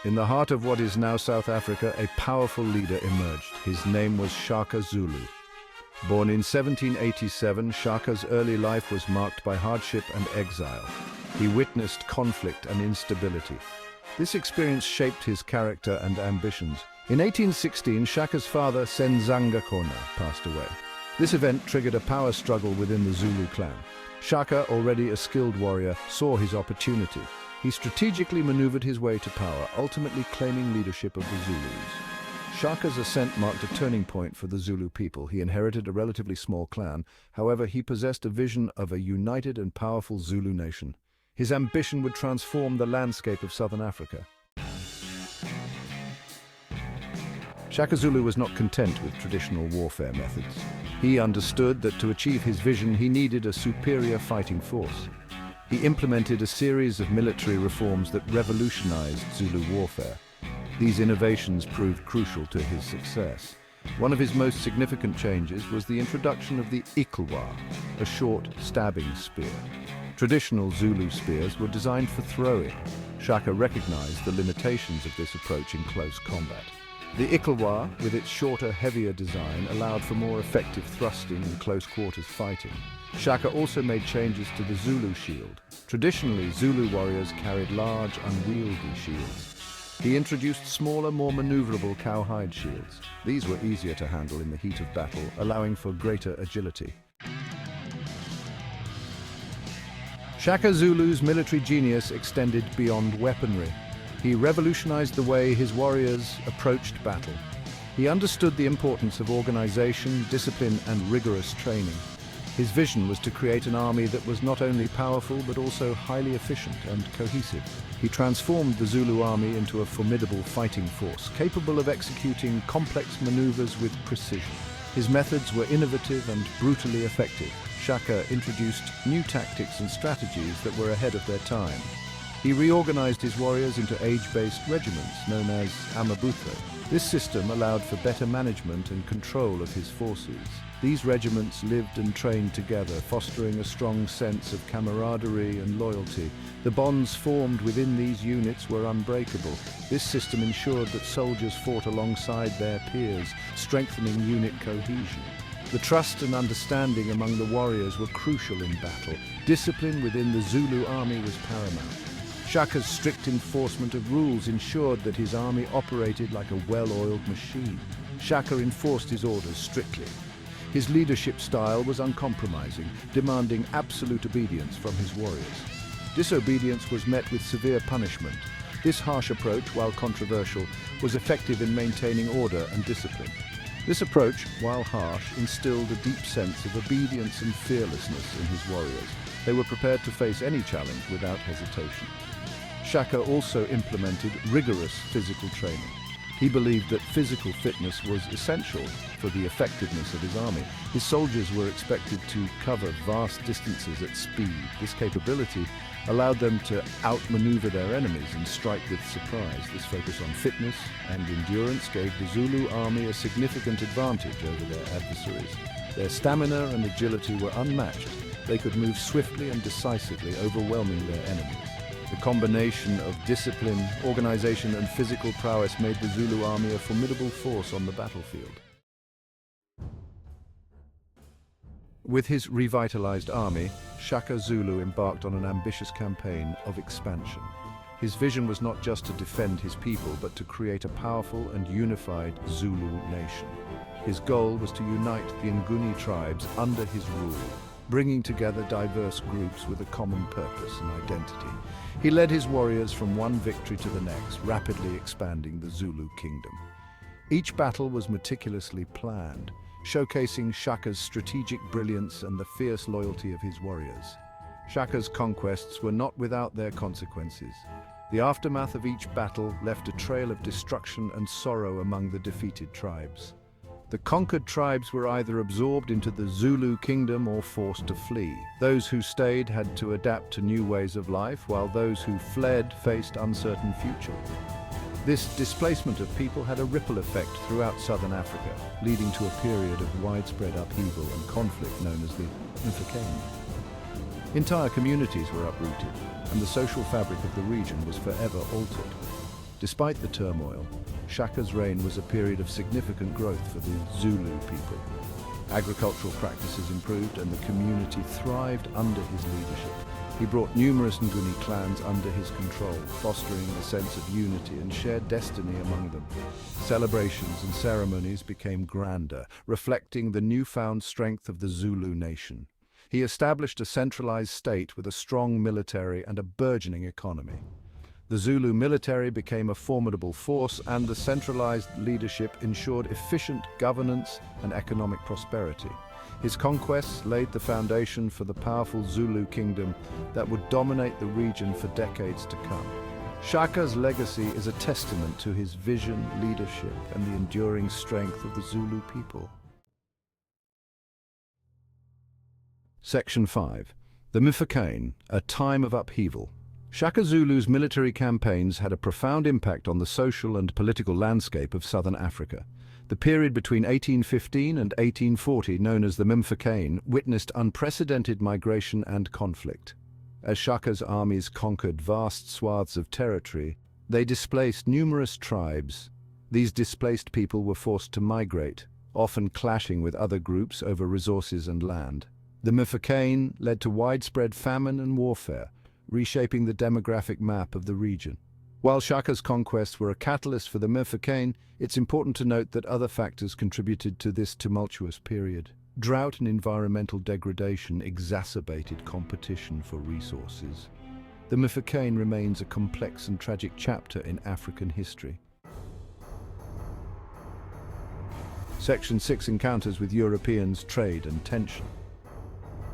In the heart of what is now South Africa, a powerful leader emerged. His name was Shaka Zulu. Born in 1787, Shaka's early life was marked by hardship and exile. He witnessed conflict and instability. This experience shaped his character and ambitions. In 1816, Shaka's father, Senzanga Kona, passed away. This event triggered a power struggle within the Zulu clan. Shaka, already a skilled warrior, saw his opportunity. He strategically maneuvered his way to power, ultimately claiming leadership of the Zulus. Shaka's ascent marked a turning point for the Zulu people. He inherited a relatively small clan. However, he possessed a vision of a united and powerful Zulu nation. His ambition would transform the landscape of southern Africa. Shaka Zulu was not content with traditional warfare methods. He understood that to achieve his vision, he needed a superior fighting force. He implemented a series of military reforms that revolutionized Zulu warfare. These innovations proved crucial to his success. One of his most significant changes was the introduction of the Ikulwa, a short, stabbing spear. Traditional Zulu spears were designed for throwing. Shaka recognized the limitations of this approach in close combat. The Ikulwa, with its shorter, heavier design, allowed for more effective thrusting and close-quarters fighting. Shaka also made changes to the Zulu shield. Traditionally, Zulu warriors carried large, unwieldy shields. He introduced smaller, more maneuverable cowhide shields. These were easier to handle in the heat of battle, allowing for greater agility. Shaka Zulu's military genius extended beyond weaponry. He revolutionized the way his warriors approached battle. He understood the importance of organization, discipline, and rigorous training. His vision was to create an army that was not only powerful but also highly efficient and cohesive. He transformed the Zulu army into a formidable fighting force, capable of executing complex maneuvers with precision. His methods were innovative and brutally effective. Shaka introduced new tactics and strategies that were ahead of their time. He reorganized his warriors into age-based regiments known as Amabutho. This system allowed for better management and control of his forces. These regiments lived and trained together, fostering a strong sense of camaraderie and loyalty. The bonds formed within these units were unbreakable. This system ensured that soldiers fought alongside their peers, strengthening unit cohesion. The trust and understanding among the warriors were crucial in battle. Discipline within the Zulu army was paramount. Shaka's strict enforcement of rules ensured that his army operated like a well-oiled machine. Shaka enforced his orders strictly. His leadership style was uncompromising, demanding absolute obedience from his warriors. Disobedience was met with severe punishment. This harsh approach, while controversial, was effective in maintaining order and discipline. This approach, while harsh, instilled a deep sense of obedience and fearlessness in his warriors. They were prepared to face any challenge without hesitation. Shaka also implemented rigorous physical training. He believed that physical fitness was essential for the effectiveness of his army. His soldiers were expected to cover vast distances at speed. This capability allowed them to outmaneuver their enemies and strike with surprise. This focus on fitness and endurance gave the Zulu army a significant advantage over their adversaries. Their stamina and agility were unmatched. They could move swiftly and decisively, overwhelming their enemies. The combination of discipline, organization, and physical prowess made the Zulu army a formidable force on the battlefield. With his revitalized army, Shaka Zulu embarked on an ambitious campaign of expansion. His vision was not just to defend his people, but to create a powerful and unified Zulu nation. His goal was to unite the Nguni tribes under his rule, bringing together diverse groups with a common purpose and identity. He led his warriors from one victory to the next, rapidly expanding the Zulu kingdom. Each battle was meticulously planned, showcasing Shaka's strategic brilliance and the fierce loyalty of his warriors. Shaka's conquests were not without their consequences. The aftermath of each battle left a trail of destruction and sorrow among the defeated tribes. The conquered tribes were either absorbed into the Zulu kingdom or forced to flee. Those who stayed had to adapt to new ways of life, while those who fled faced uncertain future. This displacement of people had a ripple effect throughout southern Africa, leading to a period of widespread upheaval and conflict known as the Mfecane. Entire communities were uprooted, and the social fabric of the region was forever altered. Despite the turmoil, Shaka's reign was a period of significant growth for the Zulu people. Agricultural practices improved and the community thrived under his leadership. He brought numerous Nguni clans under his control, fostering a sense of unity and shared destiny among them. Celebrations and ceremonies became grander, reflecting the newfound strength of the Zulu nation. He established a centralized state with a strong military and a burgeoning economy. The Zulu military became a formidable force, and the centralized leadership ensured efficient governance and economic prosperity. His conquests laid the foundation for the powerful Zulu kingdom that would dominate the region for decades to come. Shaka's legacy is a testament to his vision, leadership, and the enduring strength of the Zulu people. Section 5. The Mfecane, a time of upheaval. Shaka Zulu's military campaigns had a profound impact on the social and political landscape of southern Africa. The period between 1815 and 1840, known as the Mfecane, witnessed unprecedented migration and conflict. As Shaka's armies conquered vast swaths of territory, they displaced numerous tribes. These displaced people were forced to migrate, often clashing with other groups over resources and land. The Mfecane led to widespread famine and warfare, reshaping the demographic map of the region. While Shaka's conquests were a catalyst for the Mfecane, it's important to note that other factors contributed to this tumultuous period. Drought and environmental degradation exacerbated competition for resources. The Mfecane remains a complex and tragic chapter in African history. Section 6. Encounters with Europeans, trade and tension.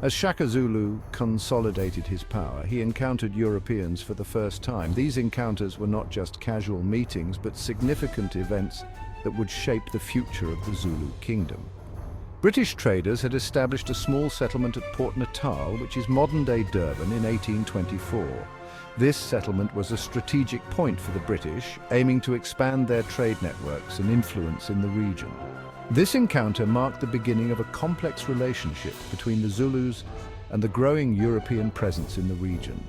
As Shaka Zulu consolidated his power, he encountered Europeans for the first time. These encounters were not just casual meetings, but significant events that would shape the future of the Zulu kingdom. British traders had established a small settlement at Port Natal, which is modern-day Durban, in 1824. This settlement was a strategic point for the British, aiming to expand their trade networks and influence in the region. This encounter marked the beginning of a complex relationship between the Zulus and the growing European presence in the region.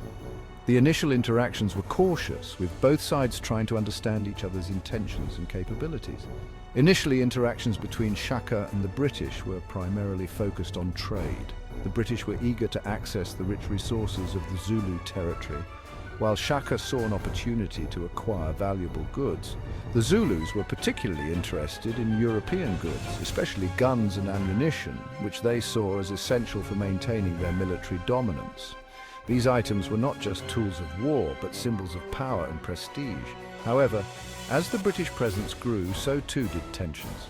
The initial interactions were cautious, with both sides trying to understand each other's intentions and capabilities. Initially, interactions between Shaka and the British were primarily focused on trade. The British were eager to access the rich resources of the Zulu territory, while Shaka saw an opportunity to acquire valuable goods. The Zulus were particularly interested in European goods, especially guns and ammunition, which they saw as essential for maintaining their military dominance. These items were not just tools of war, but symbols of power and prestige. However, as the British presence grew, so too did tensions.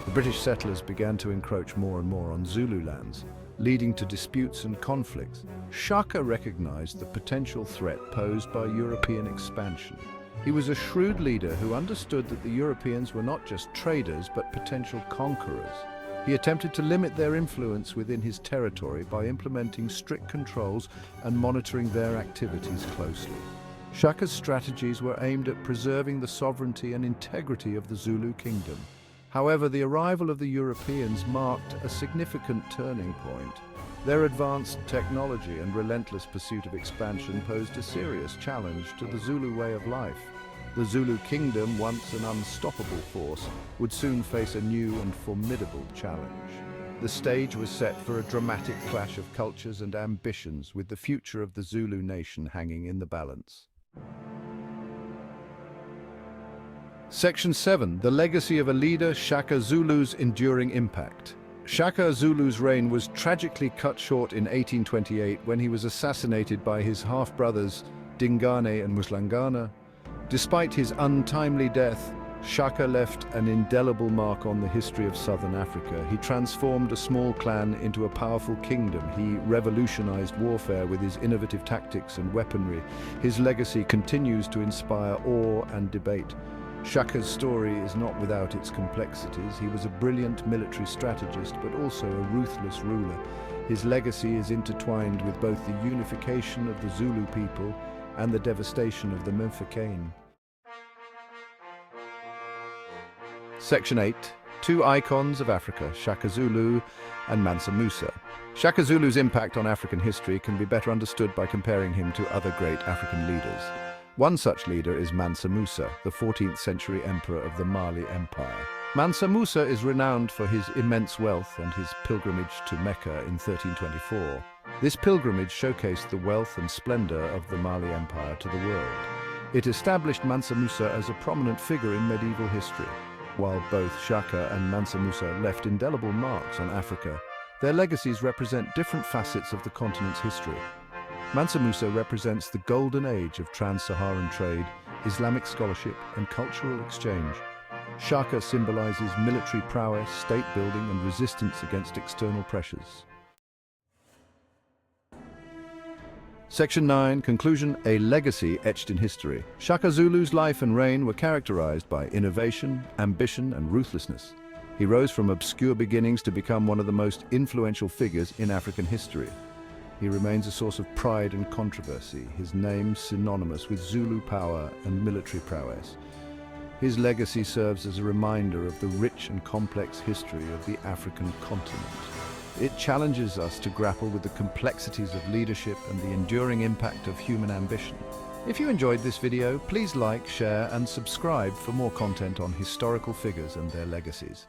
The British settlers began to encroach more and more on Zulu lands, leading to disputes and conflicts. Shaka recognized the potential threat posed by European expansion. He was a shrewd leader who understood that the Europeans were not just traders, but potential conquerors. He attempted to limit their influence within his territory by implementing strict controls and monitoring their activities closely. Shaka's strategies were aimed at preserving the sovereignty and integrity of the Zulu kingdom. However, the arrival of the Europeans marked a significant turning point. Their advanced technology and relentless pursuit of expansion posed a serious challenge to the Zulu way of life. The Zulu kingdom, once an unstoppable force, would soon face a new and formidable challenge. The stage was set for a dramatic clash of cultures and ambitions, with the future of the Zulu nation hanging in the balance. Section 7. The legacy of a leader, Shaka Zulu's enduring impact. Shaka Zulu's reign was tragically cut short in 1828 when he was assassinated by his half-brothers Dingane and Muslangana. Despite his untimely death, Shaka left an indelible mark on the history of southern Africa. He transformed a small clan into a powerful kingdom. He revolutionized warfare with his innovative tactics and weaponry. His legacy continues to inspire awe and debate. Shaka's story is not without its complexities. He was a brilliant military strategist, but also a ruthless ruler. His legacy is intertwined with both the unification of the Zulu people and the devastation of the Mfecane. Section 8. Two icons of Africa, Shaka Zulu and Mansa Musa. Shaka Zulu's impact on African history can be better understood by comparing him to other great African leaders. One such leader is Mansa Musa, the 14th century emperor of the Mali Empire. Mansa Musa is renowned for his immense wealth and his pilgrimage to Mecca in 1324. This pilgrimage showcased the wealth and splendor of the Mali Empire to the world. It established Mansa Musa as a prominent figure in medieval history. While both Shaka and Mansa Musa left indelible marks on Africa, their legacies represent different facets of the continent's history. Mansa Musa represents the golden age of trans-Saharan trade, Islamic scholarship, and cultural exchange. Shaka symbolizes military prowess, state building, and resistance against external pressures. Section 9, Conclusion, a legacy etched in history. Shaka Zulu's life and reign were characterized by innovation, ambition, and ruthlessness. He rose from obscure beginnings to become one of the most influential figures in African history. He remains a source of pride and controversy, his name synonymous with Zulu power and military prowess. His legacy serves as a reminder of the rich and complex history of the African continent. It challenges us to grapple with the complexities of leadership and the enduring impact of human ambition. If you enjoyed this video, please like, share, and subscribe for more content on historical figures and their legacies.